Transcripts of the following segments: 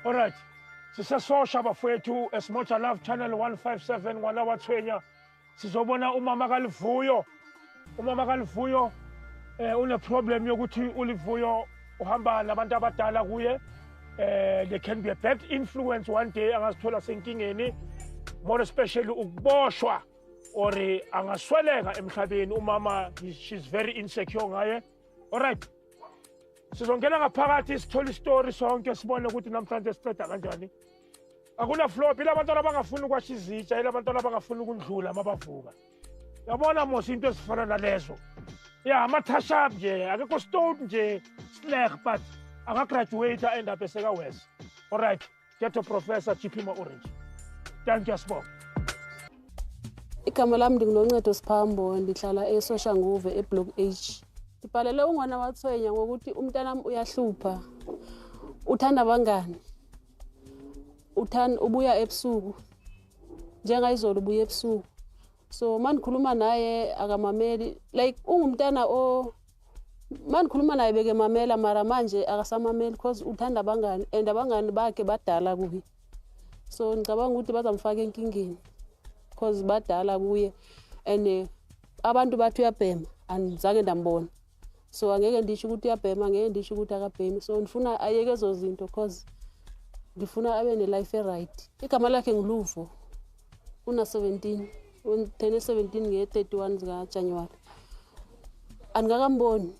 Alright. Sisesosha bafowethu eSmocha Love Channel 157 ngwana wathwenya. Sizobona umama kaLivuyo. Umama kaLivuyo une problem yokuthi uLivuyo uhamba nabantu abadala kuye. There can be a bad influence one day angazithola senkingeni. More especially ukuboshwa or angasweleka emhlabeni umama she's very insecure ngaye. Alright. Sizongena ngaphakathi sithola istory sonke sibone ukuthi namhlanje siceda kanjani. Akuna flop ilabantwana abangafuni ukwasha izitsha ilabantwana abangafuni ukundlula mabavuka. Yabona mos into esifana nalezo. Yeah, amathasha nje akekho stone nje slag but akagraduate end up eseka west. Alright, get a professor Chiphima Orange. Thank you Sibonga. Igama lami nginoncedo Siphambo ndihlala eSoshanguve eBlock H. Ngibhalele ungwana wathwenya ngokuthi umntanami uyahlupha. Uthanda abangani. Ubuya ebusuku. Njenga izolo ubuya ebusuku. So manikhuluma naye akamameli like ungumntana manikhuluma naye beke mamela mara manje akasamameli because uthanda abangani and abangani bakhe badala kubi. So ngicabanga ukuthi bazamfaka enkingeni because badala kuye and abantu bathi uyabhema andizake ndambona. So angeke ndisho ukuthi uyabhema ngeke ndisho ukuthi akabhemi. So ngifuna ayeke ezo zinto because ngifuna abe ne life right. Igama lakhe ngiluvo. Una 17. Uthene 17 nge-31 zika January. Angakamboni.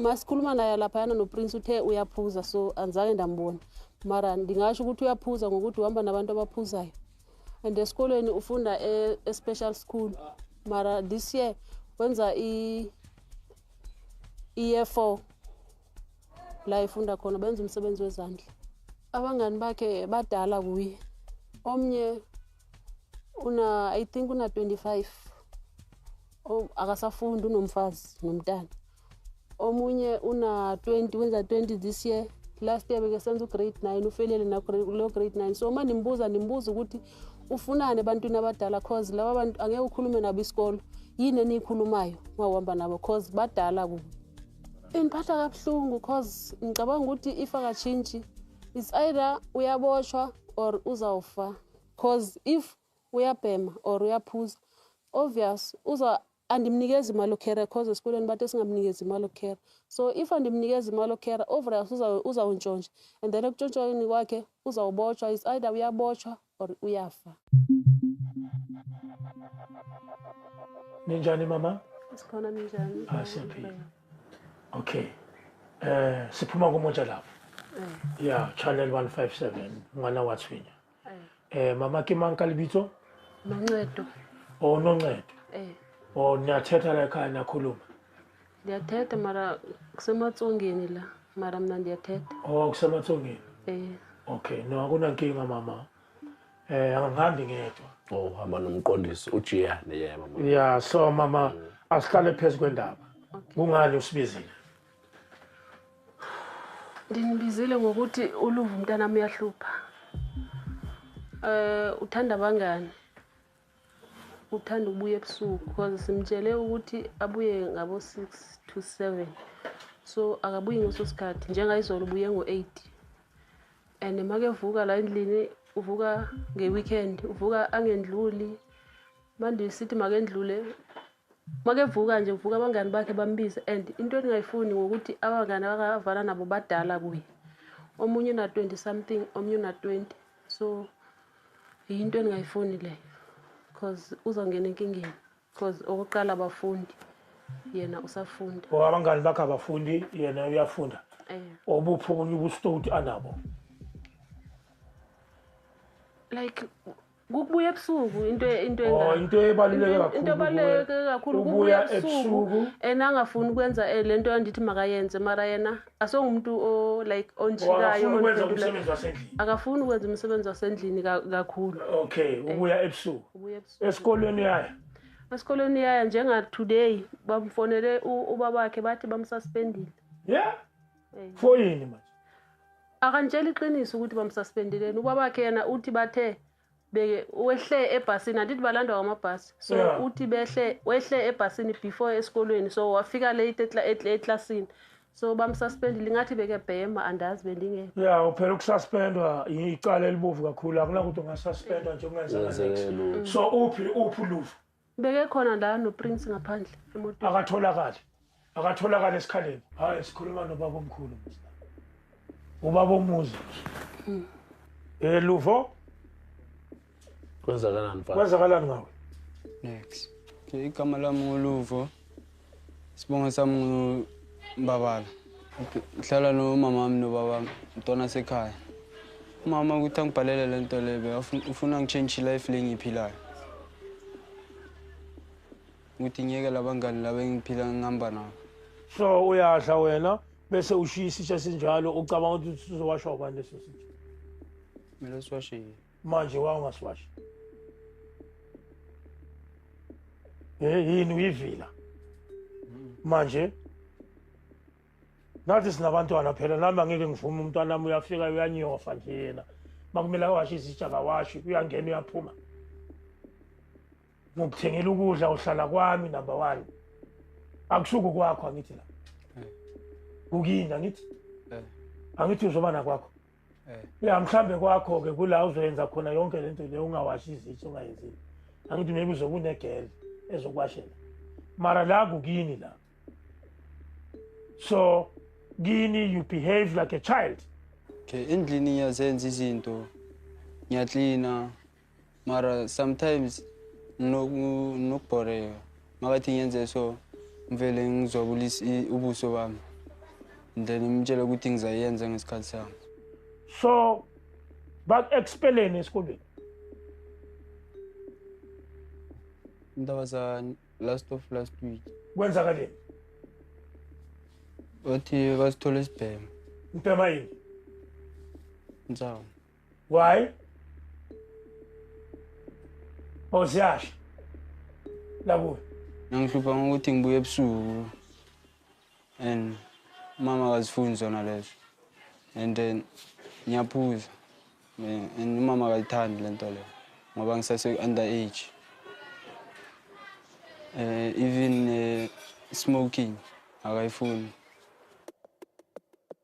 Masikhuluma naye lapha yana no Prince uthe uyaphuza so anzake ndambona. Mara ndingasho ukuthi uyaphuza ngokuthi uhamba nabantu abaphuzayo. And esikolweni ufunda special school. Mara this year wenza year 4 la ifunda khona benza umsebenzi wezandla. Abangani bakhe badala kuye. Omnye I think una 25. Akasafundi unomfazi nomntana. Omunye una 20 wenza 20 this year. Last year bekesenza grade 9 ufelele na grade 9. So manje nimbuza ukuthi ufunane ebantwini abadala cause laba abantu angeke ukhulume nabo isikolo. Yini enikhulumayo mawuhamba nabo cause badala kubi. Imphatha kabuhlungu cause ngicabanga ukuthi if akachintshi it's either uyaboshwa or uzawufa cause if uyabhema or uyaphuza obvious andimnikeza imali okera cause esikoleni bathe singamnikeza imali okera. So if andimnikeza imali okera obvious uzawuntshontsha and then ekuntshontsheleni kwakhe uzawuboshwa is either uyaboshwa or uyafa. Ninjani mama? Sikhona ninjani? Siyaphila. Okay. Siphuma kuMoja Love. Yeah, Channel 157 ngwana wathwenya. Mama ke mang ka lebitso? Noncedo. Oh Noncedo. Oh niyathetha la ekhaya niyakhuluma? Ndiyathetha mara kusematsongeni la mara mina ndiyathetha. Oh kusematsongeni? Okay, no akunankinga mama. Angihambi ngedwa. Oh hamba nomqondisi uJiyane yena mama. Yeah, so mama asihlale phezulu kwendaba. Kungani usibizile? Ndinibizile ngokuthi uluvu umntanami uyahlupha. Uthanda abangani. Uthanda ubuye ebusuku because simtshele ukuthi abuye ngabo 6 to 7. So akabuyi ngososikhathi njenga izolo ubuye ngo8. And makevuka la endlini uvuka ngeweekend, uvuka angendluli. Manje sithi makendlule. Makevuka nje uvuka abangani bakhe bambiza and into engayifuni ngokuthi abangani bakavala nabo badala kuye. Omunye na 20 something, omunye na 20. So into engayifuni leyo because uzongena enkingeni because okuqala abafundi yena usafunda. Abangani bakhe abafundi yena uyafunda. Obupho ubustudi anabo. Like kubuya ebusuku into ebaluleke kakhulu kubuya ebusuku angafuni ukwenza lento andithi makayenze mara yena asongumuntu like onjikayo akafuni ukwenza umsebenzi wasendlini kakhulu. Okay, ubuya ebusuku. Esikolweni yaya? Esikolweni yaya njenga today bamfonele ubabakhe bathi bamsuspendile. Yeah? For yini manje? Akantshela iqiniso ukuthi bamsuspendile. Ubabakhe yena uthi bathe beke wehle ebhasini andithi balandwa ngamabhasi. So uthi wehle ebhasini before esikolweni so wafika late eclassini. so bamsuspendile ngathi bekebhema andazi bendingekho. ya phela ukususpendwa icala elibovu kakhulu akunakuthi ungasuspendwa nje ungenzeka so uphi uluvo Bekekhona la noPrince ngaphandle emotweni. akatholakala esikhaleni hayi sikhuluma nobaba omkhulu ubaba omuzi luvo kwenzakalani ngawe Next. Okay, igama lami nguluvo. Sibonga sami ngubabala. Ngihlala nomama wami nobaba wami, Ntwana sekhaya. Umama ukuthi angibhalele lento lebe, ufuna ngichange life lengiphilayo. Ukuthi ngiyeke labangani laba engiphila ngihamba nabo. so uyadla wena bese ushiya isitsha sinjalo ucabanga ukuthi uzowashwa ubani leso sitsha Kumele siwashe. manje wawungasiwashi yini uyivila manje nathi sinabantwana phela nami angeke ngivume umntwana wami uyafika uyanyofa nje yena makumele awashe isitsha kawashi uyangena uyaphuma ngokuthengela ukudla uhlala kwami number 1 akusuku kwakho angithi la ukina ngithi angithi uzoba nakwakho ya mhlambe kwakho ke kula uzoyenza khona yonke lento le ungawashi izitsha ungayenzile angithi maybe uzoba unegel ezokwashela mara la kukini la so gini you behave like a child Okay, endlini ngiyazenza izinto. Ngiyaklina. Mara sometimes nokubhoreka. Makathi ngiyenze so mvele ngizobulisa ubuso bami. Then ngimtshela ukuthi ngizayenza ngesikhathi sami. so back expeleni esikoleni That was last week. kwenzakaleni Wathi basithola isibhema. impema yini Nsawo. why oziyasha labuye Nangihlupa ngokuthi ngibuye ebusuku. And mama akazifuni zona lezo. And then ngiyaphuza. And mama akayithandi lento le. Ngoba ngisase underage. Even smoking akayifuni.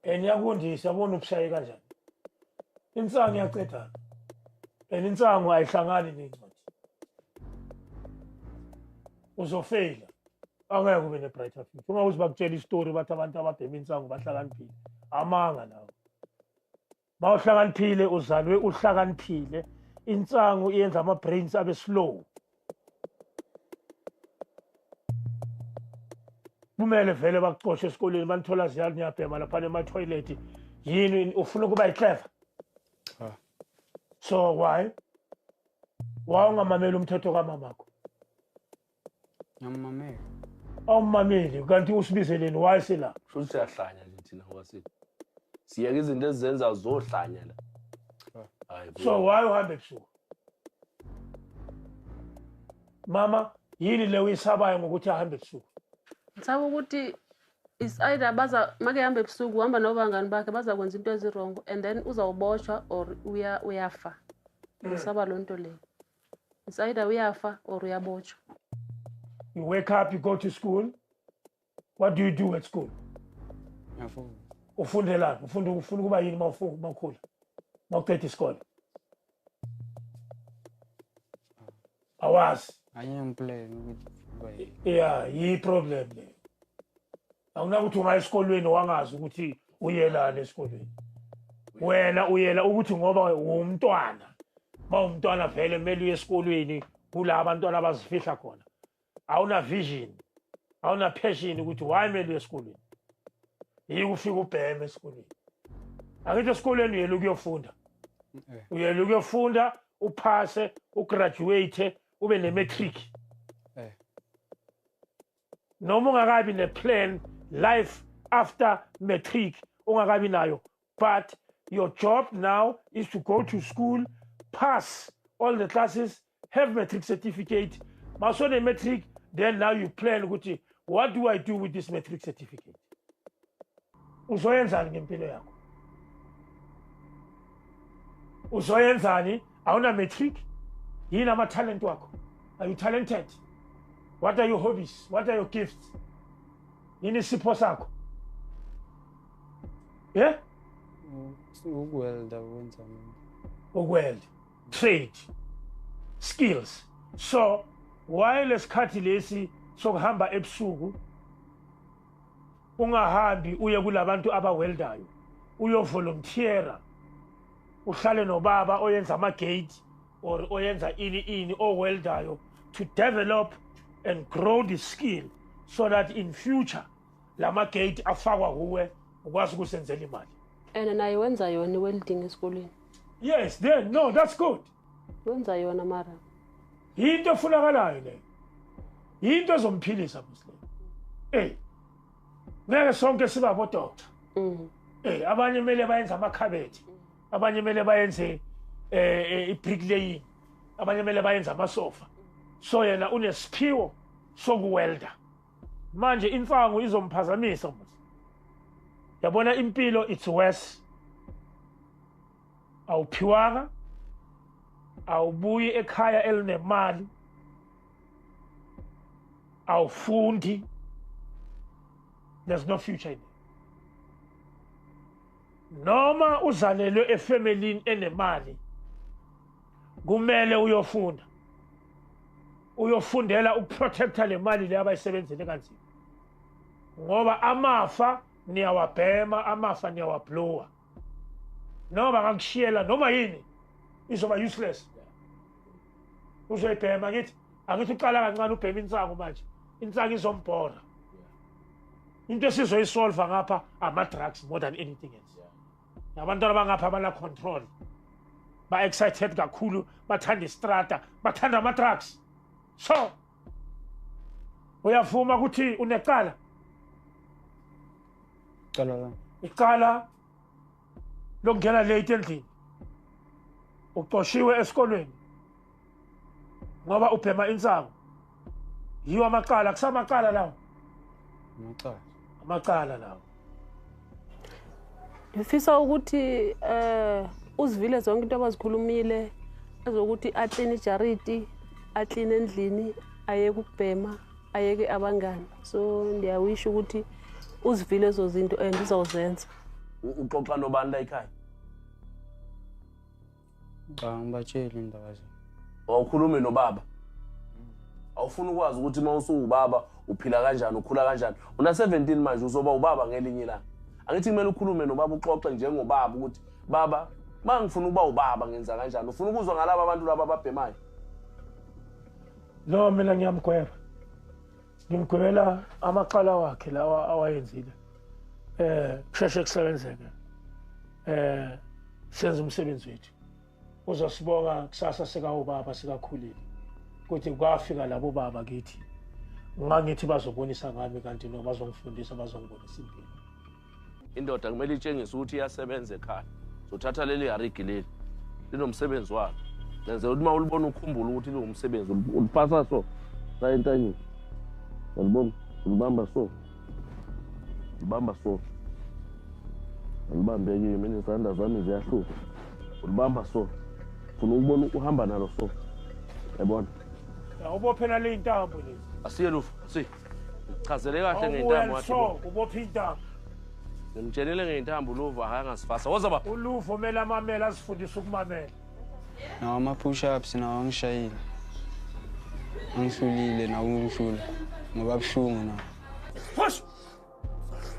Ngiyakundisa yabona ubushaye kanjani insangu iyacethana insangu ayihlangani nencwadi uzofeyila angeke kube ne-brighter future ungawuzi bakutshela istory bathi abantu ababhema insangu bahlakaniphile amanga nawo ma uhlakaniphile uzalwe uhlakaniphile insangu iyenza ama-brains abe slow kumele vele bakuxoshe esikoleni banithola ziyali niyabhema laphana ema-toilet yini ufuna ukuba yi-clever so why ungamameli umthetho kamamakho Ngiyamamela. awumameli kanti usibizeleni why sila Sho siyahlanya nje thina ngokwasini. Siyeke izinto ezizenza zohlanya la. Hayi. so why uhambe ebusuku mama yini le uyisabayo ngokuthi ahambe ebusuku Ngisaba ukuthi is either make hamba ebusuku uhamba nobangani bakhe bazakwenza into ezirongo and then uzawuboshwa or uyafa. Ngisaba lonto le. Is either uyafa or uyaboshwa. you wake up you go to school what do you do at school Ngiyafuna. ufundelani ufuna ukuba yini mawukhula mawuqeda isikole awazi Angiyangiplan ukuthi bayi. yeah yi-problem le akunakuthi ungaya esikolweni wangazi ukuthi uyelana esikolweni wena uyela ukuthi ngoba umntwana mawumntwana vele kumele uye esikolweni kula abantwana abazifihla khona awuna vision awuna passion ukuthi why kumele uye esikolweni yikufika ubheme esikolweni akithi esikolweni uyela ukuyofunda uyela ukuyofunda uphase ugraduate ube ne-matric noma ungakabi ne-plan life after matric ungakabi nayo but your job now is to go to school pass all the classes have matric certificate masone matric then now you plan ukuthi what do I do with this matric certificate uzoyenzani ngempilo yakho uzoyenzani awuna matric yini ama-talent wakho are you talented what are your hobbies what are your gifts yini isipho sakho Yeah? Ukuwelda wenza Ukweld. Trade. Skills. So, while lesikhathi lesi sokuhamba ebusuku ungahambi uye kulabantu abaweldayo uyovolunteera uhlale nobaba oyenza ama-gate or oyenza ini oweldayo to develop and grow the skill so that in future lama-gate afakwa kuwe ukwazi ukusenzela imali. And naye wenza yona i-welding esikoleni. Yes, then no, that's good. Wenza yona mara. Yinto efunakalayo leyo. Yinto ezomphilisa Muslim. Ngeke sonke siba bodokta. Abanye mele bayenza amakhabethi. Abanye mele bayenze i-bricklaying. Abanye mele bayenza amasofa. So yena unesiphiwo sokuwelda. Manje imfango izomphazamisa Muslim. Yabona impilo it's worse. Awuphiwanga. Awubuyi ekhaya elinemali. Awufundi. There's no future in it. Noma uzalelwe efamilini enemali, kumele uyofunda. Uyofundela ukuprotecta le mali le abayisebenzele kanzima. Ngoba amafa niyawabhema, amafa niyawablowa. Noma ngakushiyela noma yini izoba useless. Uzoyibhema ngithi angithi uqala kancane ubhema insangu manje. Insangu izombhora. Into esizoyisolve ngapha ama-drugs more than anything else. Nabantwana bangapha bana control. Ba excited kakhulu, bathanda istrata, bathanda ama-drugs. So uyavuma ukuthi unecala? Cala la. Icala lokungena late endlini. Uqoshiwe esikolweni. Ngoba ubhema insangu. Yiwa amaqala, kusamaqala lawo. Amaqala. Amaqala lawo. Ngifisa ukuthi uzivile zonke into abazikhulumile ezokuthi aclean ijariti, aclean endlini, ayeke ukubhema, ayeke abangani. So ndiyawisha ukuthi uzivile ezo zinto and uzawuzenza. Uxoxa nobani la ekhaya? Ngibatshela indaba nje. Awukhulume nobaba. Awufuna ukwazi ukuthi mawusuwubaba uphila kanjani, ukhula kanjani. Una 17 manje uzoba ubaba ngelinye ilanga. Angithi kumele ukhulume nobaba uxoxe njengobaba ukuthi baba mangifuna ukuba ubaba ngenza kanjani. Ufuna ukuzwa ngalabo abantu laba ababhemayo. No, mina ngiyamgweba. Ngimgwebela amaqala wakhe lawa awayenzile. Kusheshe kusebenzeke. Senza umsebenzi wethu. Uzosibonga kusasa sika ubaba sikakhulile. Kuthi kwafika labo baba kithi. Ngangithi bazobonisa ngami kanti no bazongifundisa bazongibonisa impilo. Indoda kumele itshengise ukuthi iyasebenza ekhaya. Zothatha leli harigi leli. Linomsebenzi wakhe. Lenze ukuthi mawulibona ukukhumbula ukuthi lingumsebenzi ulipasa so. La entanyeni. Walibona ulibamba so. Ulibamba so. Ulibambe ke mina izandla zami ziyahluka. Ulibamba so. Ufuna ukubona uhamba nalo so. Yabona? Ubophela le intambo lezi. Asiye lufu, si. Chazele kahle ngeintambo wathi. So, ubopha intambo. Ngimtshelele ngeintambo luvu akangasifasa. Woza ba. Uluvo mela amamela asifundisa ukumamela. Nawo ama-push ups nawo angishayile. Angihlulile nawo ungishula. Ngoba buhlungu nawo. Push!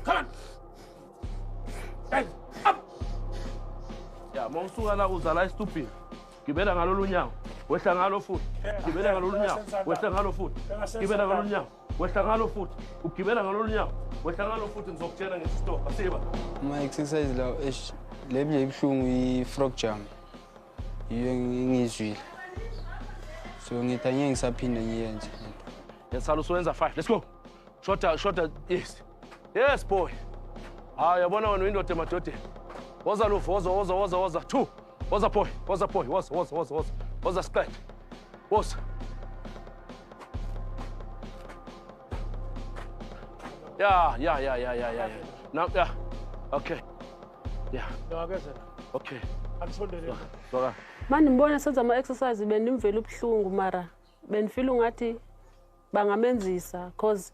Come on! Hey, up! Ya, mawusuka la uzala istupid. Gibela ngalolu nyawo. Wehla ngalo futhi. Gibela ngalolu nyawo. Wehla ngalo futhi. Gibela ngalolu nyawo. Wehla ngalo futhi. Ugibela ngalolu nyawo. Wehla ngalo futhi ngizokutshela ngesistop. Asiba. Ama-exercise lawo lebile ibuhlungu i-frog jump. Yiyo ngizwile. So ngithi angeke ngisaphinde ngiyenze. Yensalo sowenza 5. Let's go. Shorter, yes. Yes, boy. Yabona wena indoda emadodeni. Woza lufu, woza. 2. Woza boy. Woza spread. Woza. Yeah. Now, yeah. Okay. Yeah. No, akeze. Okay. Akusondele. Soka. Manje ngibona senza ama-exercise benimvela ubuhlungu mara benifila ungathi bangamenzisa cause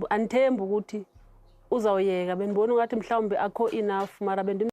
anithembi ukuthi uzawuyeka. Bendibona ungathi mhlawumbi akho enough mara